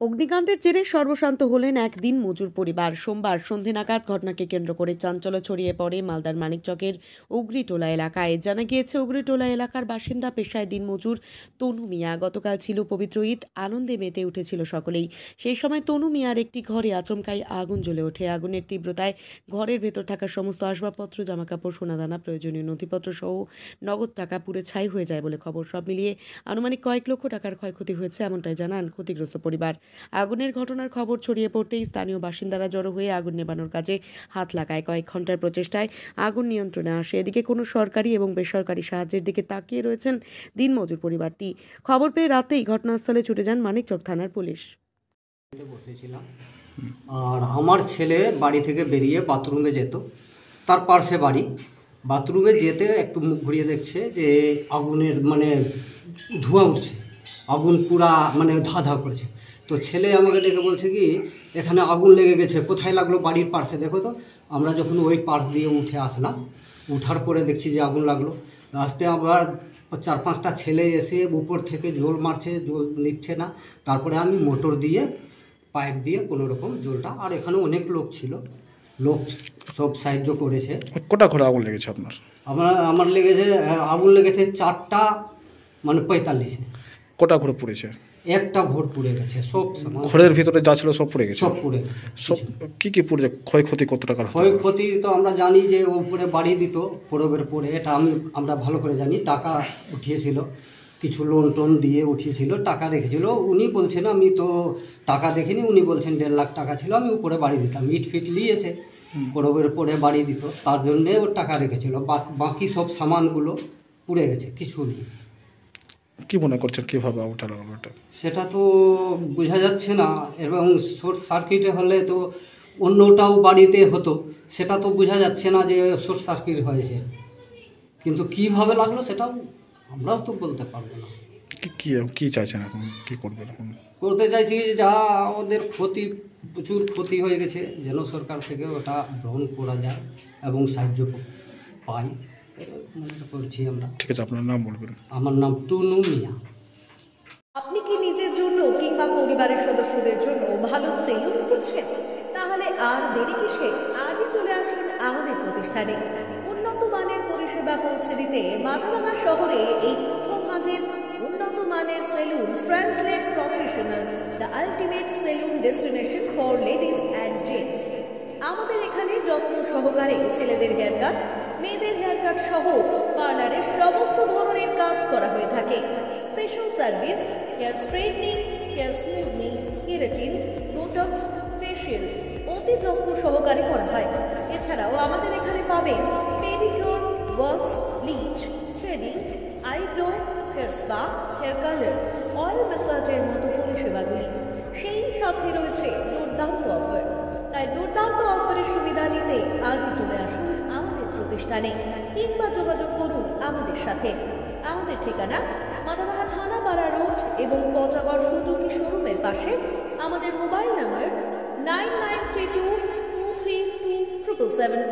অগ্নিকাণ্ডের জেরে সর্বশান্ত হলেন একদিন মজুর পরিবার। সোমবার সন্ধে নাগাদ ঘটনাকে কেন্দ্র করে চাঞ্চল্য ছড়িয়ে পড়ে মালদার মানিকচকের উগরিটোলা এলাকায়। জানা গিয়েছে, উগরিটোলা এলাকার বাসিন্দা, পেশায় দিনমজুর তনু মিয়া। গতকাল ছিল পবিত্র ঈদ, আনন্দে মেতে উঠেছিল সকলেই। সেই সময় তনু মিয়ার একটি ঘরে আচমকাই আগুন জ্বলে ওঠে। আগুনের তীব্রতায় ঘরের ভেতর থাকা সমস্ত আসবাবপত্র, জামাকাপড়, সোনাদানা, প্রয়োজনীয় নথিপত্র সহ নগদ টাকা পুড়ে ছাই হয়ে যায় বলে খবর। সব মিলিয়ে আনুমানিক কয়েক লক্ষ টাকার ক্ষয়ক্ষতি হয়েছে, এমনটাই জানান ক্ষতিগ্রস্ত পরিবার। আগুনের ঘটনার খবর ছড়িয়ে পড়তেই স্থানীয় বাসিন্দারা জড়ো হয়ে আগুন নেভানোর কাজে হাত লাগায়। কয়েক ঘন্টার প্রচেষ্টায় আগুন নিয়ন্ত্রণে আসে। এদিকে কোনো সরকারি এবং বেসরকারি সাহায্যের দিকে তাকিয়ে রয়েছেন দিনমজুর পরিবারটি। খবর পেয়ে রাতেই ঘটনাস্থলে ছুটে যান মানিকচক থানার পুলিশ। বসেছিলাম আর আমার ছেলে বাড়ি থেকে বেরিয়ে বাথরুমে যেত, তার পার্শ্বে বাড়ি। বাথরুমে যেতে একটু মুখ ঘুরিয়ে দেখছে যে আগুনের ধোঁয়া উঠছে, আগুন পুরা ধা ধা করছে। তো ছেলে আমাকে ডেকে বলছে কি, এখানে আগুন লেগে গেছে। কোথায় লাগলো? বাড়ির পার্শ্বে। দেখো তো। আমরা যখন ওই পার্শ দিয়ে উঠে আসলাম, উঠার পরে দেখছি যে আগুন লাগলো। লাস্টে আবার 4-5টা ছেলে এসে উপর থেকে জল মারছে, জল নিচ্ছে না। তারপরে আমি মোটর দিয়ে, পাইপ দিয়ে কোনো রকম জলটা, আর এখানে অনেক লোক ছিল, লোক সব সাহায্য করেছে। কটা ঘরে আগুন লেগেছে আপনার? আমার লেগেছে, আগুন লেগেছে 4টা 45-এ। কটা ঘরে পুড়েছে? একটা ভোট পুড়ে গেছে, সব ঘরের ভিতরে যা ছিল সব পুড়ে গেছে। সব পুড়ে গেছে। সব কি পুড়েছে? ক্ষয়ক্ষতি কত টাকার? ক্ষয়ক্ষতি তো আমরা জানি যে উপরে বাড়ি দিত পরবের পরে, এটা আমরা ভালো করে জানি। টাকা উঠিয়েছিল, কিছু লোন টোন দিয়ে উঠিয়েছিল, টাকা রেখেছিল। উনি বলছেন, আমি তো টাকা দেখিনি, উনি বলছেন 1.5 লাখ টাকা ছিল, আমি উপরে বাড়ি দিতাম। ইট ফিট নিয়েছে, পরবের পরে বাড়ি দিত, তার জন্যে ওর টাকা রেখেছিল। বাকি সব সামানগুলো পুড়ে গেছে, কিছু নেই। কি মনে করছেন কিভাবে আগুনটা লাগলো? সেটা তো বোঝা যাচ্ছে না, এবং শর্ট সার্কিটে হলে তো অন্যটাও বাড়িতে হতো, সেটা তো বোঝা যাচ্ছে না যে শর্ট সার্কিট হয়েছে। কিন্তু কিভাবে লাগলো সেটাও আমরাও তো বলতে পারবো না। কি চাইছেন এখন? কি করবেন এখন? করতে চাইছি যা ওদের ক্ষতি, প্রচুর ক্ষতি হয়ে গেছে, যেন সরকার থেকে ওটা গ্রহণ করা যায় এবং সাহায্য পাই, মনে করছি আমরা। ঠিক আছে, আপনার নাম বলবেন? আমার নাম টুনু মিয়া। আপনি কি নিজের জন্য কিংবা পরিবারের সদস্যদের জন্য ভালো সেলুন খুঁজছেন? তাহলে আর দেরি কিসে? আজই চলে আসুন আমাদের প্রতিষ্ঠানে। উন্নত মানের পরিষেবা পৌঁছে দিতে মাথাভাঙা শহরে এই প্রথম মাঝের উন্নত মানের salon translate professional, the ultimate salon destination for ladies and gents. আমাদের এখানে যত্ন সহকারে ছেলেদের হেয়ার কাট, মেয়েদের হেয়ার কাট সহ পার্লারের সমস্ত ধরনের কাজ করা হয়ে থাকে। Special service, hair straightening, hair smoothing, keratin, botox, facial অতি যত্ন সহকারে করা হয়। এছাড়াও আমাদের এখানে পাবেন pedicure, wax, bleach, threading, eyebrow, hair spa, hair colour, oil ম্যাসাজের মতো পরিষেবাগুলি। সেই সাথে রয়েছে দুর্দান্ত অফার। তাই দুর্দান্ত অফারের সুবিধা নিতে আজই চলে আসুন আমাদের প্রতিষ্ঠানে কিংবা যোগাযোগ করুন আমাদের সাথে। আমাদের ঠিকানা মাথাভাঙা থানাপাড়া রোড এবং পচাগড় সুজুকি শোরুমের পাশে। আমাদের মোবাইল নাম্বার 9932233777।